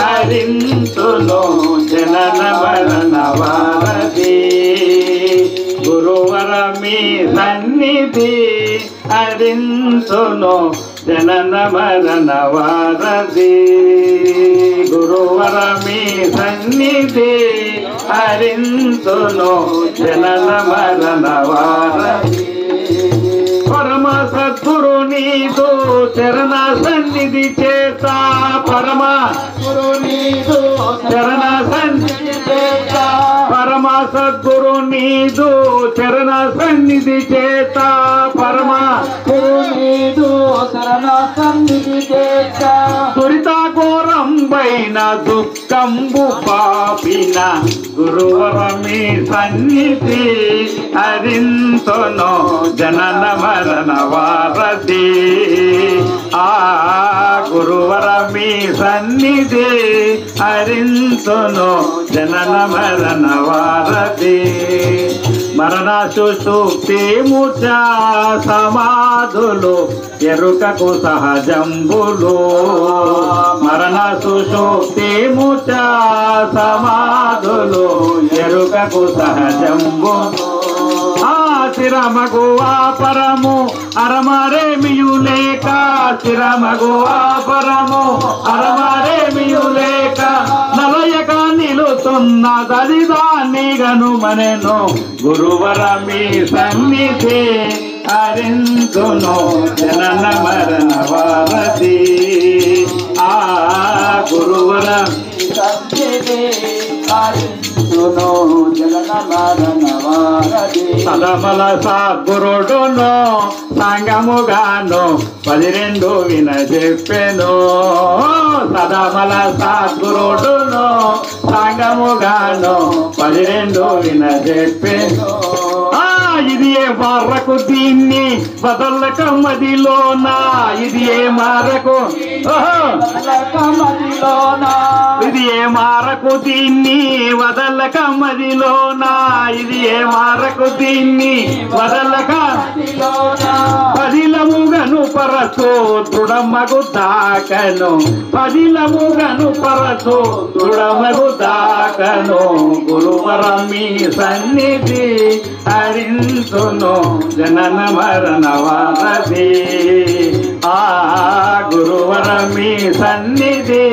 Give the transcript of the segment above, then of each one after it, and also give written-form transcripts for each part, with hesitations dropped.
హరింతును జనన మరణ వారధి గురువర మీ సన్నిధి హరింతును జనన మరణ వారధి గురువర మీ సన్నిధి హరింతును జనన మరణ వారధి పరమ సద్గురు నీదు చరణ సన్నిధి చేత పరమ గురు నీదు చరణ సన్నిధి చేత పరమ సద్గురు నీదు చరణ సన్నిధి చేత పరమ గురు నీదు చరణ సన్నిధి చేత దురిత ఘోరంబైన దుఃఖంబు పాపిన గురువర మీ సన్నిధి హరింతును జనన మరణ వారధి ఆ గురువర మీ సన్నిధి హరింతును జనన మరణ వారధి మరణ సుషుప్తి మూర్ఛ సమాధులు ఎరుకకు సహజంబులు మరణ సుషుప్తి మూర్ఛ సమాధులు ఎరుకకు సహజంబులు స్థిరమగు పరము అరమరేమియు లేక స్థిరమగు పరము అరమరేమియు లేక నలయక నిలుతున్న దరిదాన్ని గనుమనెను గురువర మీ సన్నిధి హరింతును జనన మరణ వారధి ఆ గురువర సన్నిధి హరింతును జనన మరణ వారధి సదమల సద్గురుడును సంగముగాను 12 విన చెప్పెను సదమల సద్గురుడును సంగముగాను 12 విన చెప్పెను ఇది ఏ మారకు దీన్ని వదలక మదిలోనా ఇది ఏ మారకు ఇది ఏ మారకు దీన్ని వదలక మదిలోనా ఇది ఏ మారకు దీన్ని వదలక పదిలముగను పరచు దృఢమగు దాకను పదిలముగను పరచు దృఢమగు దాకను గురువర మీ సన్నిధి హరింతును జనన మరణ వారధి ఆ గురువర మీ సన్నిధి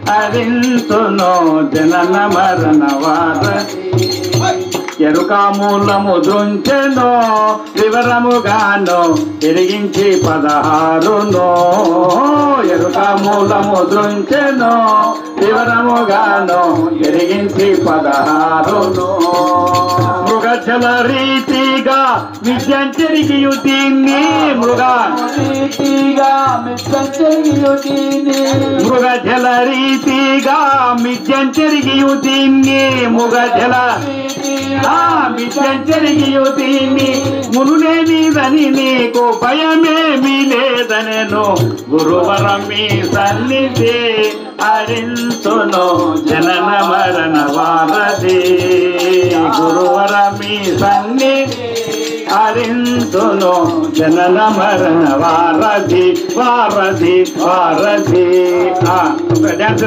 హరింతును జనన మరణ వారధి ఎరుక మూలము దృంచెను వివరముగాను తిరిగించి 16 ఎరుక మూలము దృంచెను వివరముగాను తిరిగించి 16 మృగజల రీతిగా విద్యంచరిగియు దీన్ని మృగజల రీతిగా మిద్యంచరిగియు దీన్ని మృగజల మిద్యంచరిగియు దీన్ని మునులేనిదని నీకు భయమేమీ లేదనెను గురువర మీ సన్నిధి హరింతును జనన మరణ వారధి గురువర మీ సన్నిధి హరింతును జనన మరణ వారధి వారధి వారధి డ్యాన్స్